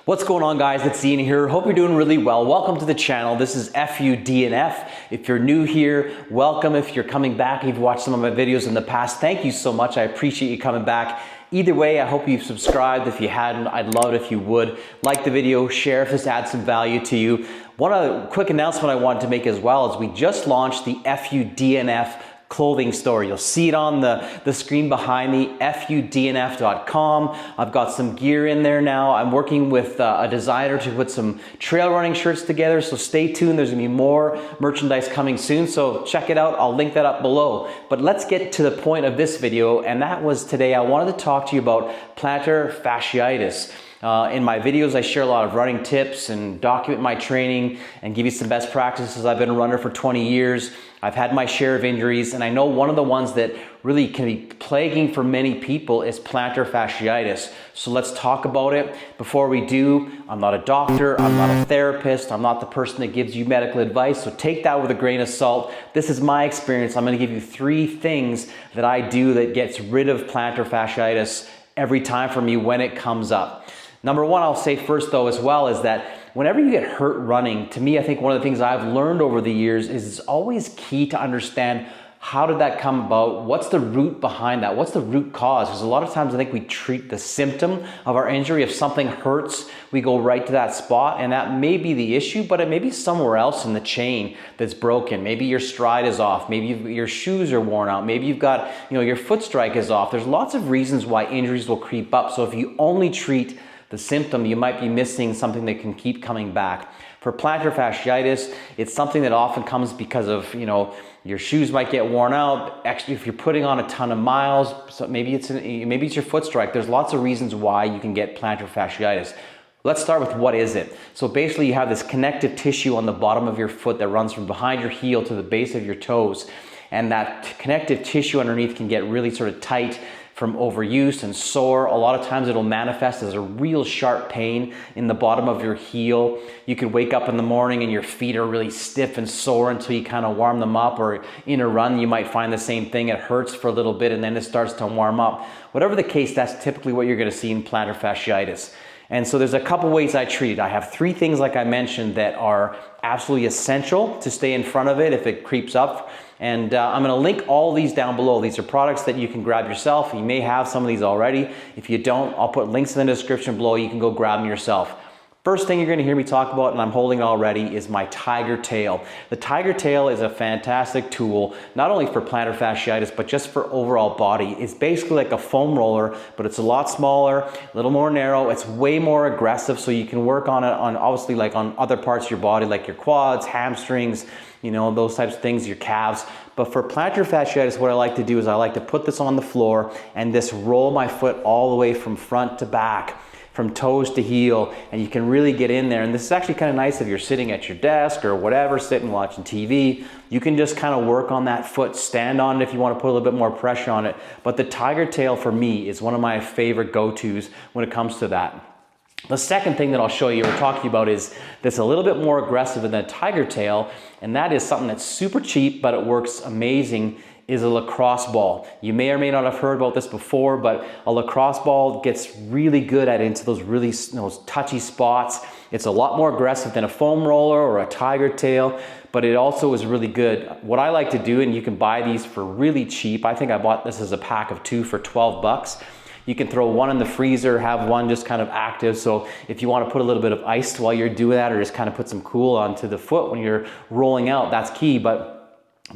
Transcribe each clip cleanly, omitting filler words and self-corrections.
What's going on, guys? It's Ian here. Hope you're doing really well. Welcome to the channel. This is FUDNF. If you're new here, welcome. If you're coming back, you've watched some of my videos in the past, thank you so much. I appreciate you coming back. Either way, I hope you've subscribed. If you hadn't, I'd love it if you would. Like the video, share if this adds some value to you. One other quick announcement I wanted to make as well is we just launched the FUDNF clothing store. You'll see it on the screen behind me, FUDNF.com. I've got some gear in there now. I'm working with a designer to put some trail running shirts together, so stay tuned. There's gonna be more merchandise coming soon, so check it out. I'll link that up below. But let's get to the point of this video, and that was today I wanted to talk to you about plantar fasciitis. In my videos, I share a lot of running tips and document my training and give you some best practices. I've been a runner for 20 years. I've had my share of injuries, and I know one of the ones that really can be plaguing for many people is plantar fasciitis. So let's talk about it. Before we do, I'm not a doctor, I'm not a therapist, I'm not the person that gives you medical advice, so take that with a grain of salt. This is my experience. I'm gonna give you 3 things that I do that gets rid of plantar fasciitis every time for me when it comes up. Number one, I'll say first though as well, is that whenever you get hurt running, to me, I think one of the things I've learned over the years is it's always key to understand how did that come about? What's the root behind that? What's the root cause? Because a lot of times I think we treat the symptom of our injury. If something hurts, we go right to that spot, and that may be the issue, but it may be somewhere else in the chain that's broken. Maybe your stride is off. Maybe your shoes are worn out. Maybe you've got, your foot strike is off. There's lots of reasons why injuries will creep up. So if you only treat the symptom, you might be missing something that can keep coming back. For plantar fasciitis, it's something that often comes because of, your shoes might get worn out. Actually, if you're putting on a ton of miles, so maybe it's your foot strike. There's lots of reasons why you can get plantar fasciitis. Let's start with what is it. So basically you have this connective tissue on the bottom of your foot that runs from behind your heel to the base of your toes. And that connective tissue underneath can get really sort of tight from overuse and sore. A lot of times it'll manifest as a real sharp pain in the bottom of your heel. You could wake up in the morning and your feet are really stiff and sore until you kind of warm them up, or in a run you might find the same thing. It hurts for a little bit and then it starts to warm up. Whatever the case, that's typically what you're going to see in plantar fasciitis. And so there's a couple ways I treat it. I have 3 things, like I mentioned, that are absolutely essential to stay in front of it if it creeps up. And I'm gonna link all these down below. These are products that you can grab yourself. You may have some of these already. If you don't, I'll put links in the description below. You can go grab them yourself. First thing you're gonna hear me talk about, and I'm holding it already, is my Tiger Tail. The Tiger Tail is a fantastic tool, not only for plantar fasciitis, but just for overall body. It's basically like a foam roller, but it's a lot smaller, a little more narrow. It's way more aggressive, so you can work on it on, obviously, like on other parts of your body, like your quads, hamstrings, those types of things, your calves. But for plantar fasciitis, what I like to do is I like to put this on the floor and just roll my foot all the way from front to back, from toes to heel, and you can really get in there. And this is actually kind of nice if you're sitting at your desk or whatever, sitting watching TV. You can just kind of work on that foot, stand on it if you want to put a little bit more pressure on it. But the Tiger Tail for me is one of my favorite go-tos when it comes to that. The second thing that I'll show you or talk to you about is that's a little bit more aggressive than the Tiger Tail, and that is something that's super cheap, but it works amazing, is a lacrosse ball. You may or may not have heard about this before, but a lacrosse ball gets really good into those really touchy spots. It's a lot more aggressive than a foam roller or a Tiger Tail, but it also is really good. What I like to do, and you can buy these for really cheap. I think I bought this as a pack of 2 for 12 bucks. You can throw one in the freezer, have one just kind of active. So if you want to put a little bit of ice while you're doing that, or just kind of put some cool onto the foot when you're rolling out, that's key. But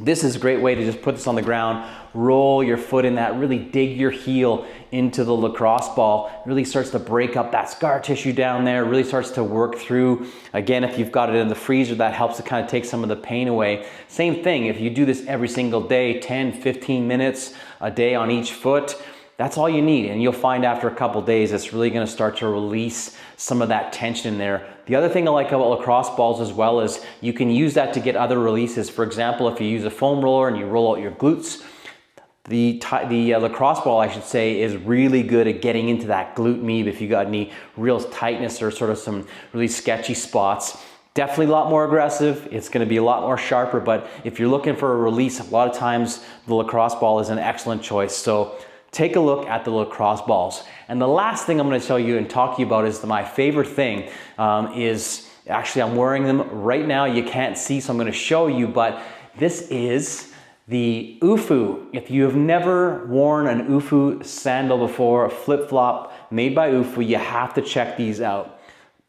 this is a great way to just put this on the ground, roll your foot in that, really dig your heel into the lacrosse ball. It really starts to break up that scar tissue down there, really starts to work through. Again, if you've got it in the freezer, that helps to kind of take some of the pain away. Same thing, if you do this every single day, 10, 15 minutes a day on each foot, that's all you need, and you'll find after a couple days it's really going to start to release some of that tension in there. The other thing I like about lacrosse balls as well is you can use that to get other releases. For example, if you use a foam roller and you roll out your glutes, the lacrosse ball, I should say, is really good at getting into that glute med if you got any real tightness or sort of some really sketchy spots. Definitely a lot more aggressive. It's going to be a lot more sharper, but if you're looking for a release, a lot of times the lacrosse ball is an excellent choice. So take a look at the lacrosse balls. And the last thing I'm going to tell you and talk to you about is my favorite thing is, actually I'm wearing them right now. You can't see, so I'm going to show you, but this is the UFU. If you have never worn an UFU sandal before, a flip-flop made by UFU, you have to check these out.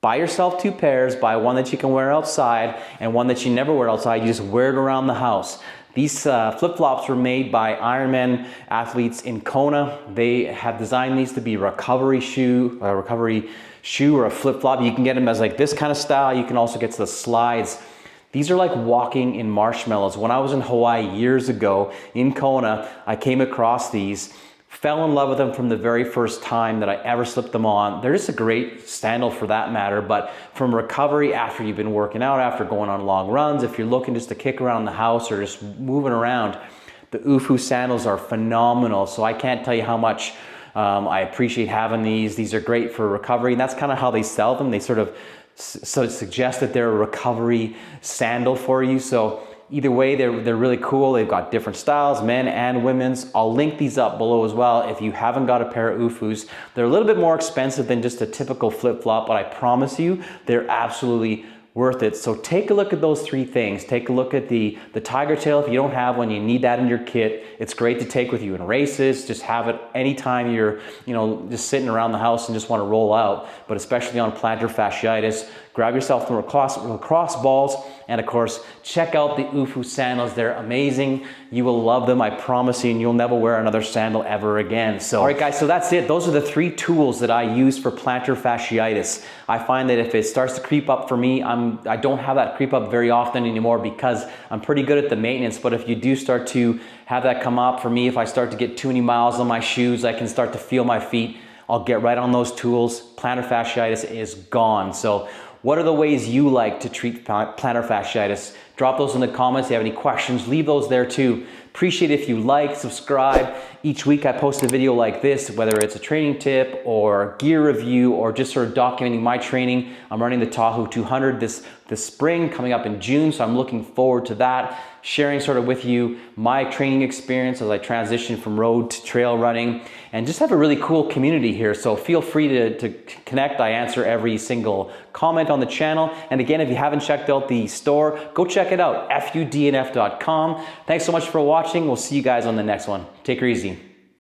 Buy yourself 2 pairs, buy one that you can wear outside and one that you never wear outside. You just wear it around the house. These flip-flops were made by Ironman athletes in Kona. They have designed these to be a recovery shoe or a flip-flop. You can get them as like this kind of style. You can also get to the slides. These are like walking in marshmallows. When I was in Hawaii years ago in Kona, I came across these, fell in love with them from the very first time that I ever slipped them on. They're just a great sandal for that matter, but from recovery after you've been working out, after going on long runs, if you're looking just to kick around the house or just moving around, the UFU sandals are phenomenal. So I can't tell you how much I appreciate having these. These are great for recovery, and that's kind of how they sell them. They sort of suggest that they're a recovery sandal for you. So either way, they're really cool. They've got different styles, men and women's. I'll link these up below as well if you haven't got a pair of UFUs. They're a little bit more expensive than just a typical flip-flop, but I promise you, they're absolutely worth it. So take a look at those 3 things. Take a look at the tiger tail. If you don't have one, you need that in your kit. It's great to take with you in races. Just have it anytime you're, just sitting around the house and just want to roll out. But especially on plantar fasciitis, grab yourself some lacrosse balls, and of course, check out the UFU sandals. They're amazing. You will love them, I promise you, and you'll never wear another sandal ever again. So, all right guys, so that's it. Those are the 3 tools that I use for plantar fasciitis. I find that if it starts to creep up for me, I don't have that creep up very often anymore because I'm pretty good at the maintenance. But if you do start to have that come up for me, if I start to get too many miles on my shoes, I can start to feel my feet. I'll get right on those tools. Plantar fasciitis is gone. So what are the ways you like to treat plantar fasciitis? Drop those in the comments. If you have any questions, leave those there too. Appreciate if you like, subscribe. Each week I post a video like this, whether it's a training tip or gear review or just sort of documenting my training. I'm running the Tahoe 200 this spring, coming up in June, so I'm looking forward to that. Sharing sort of with you my training experience as I transition from road to trail running, and just have a really cool community here. So feel free to connect. I answer every single comment on the channel. And again, if you haven't checked out the store, go check it out, fudnf.com. Thanks so much for watching. We'll see you guys on the next one. Take her easy.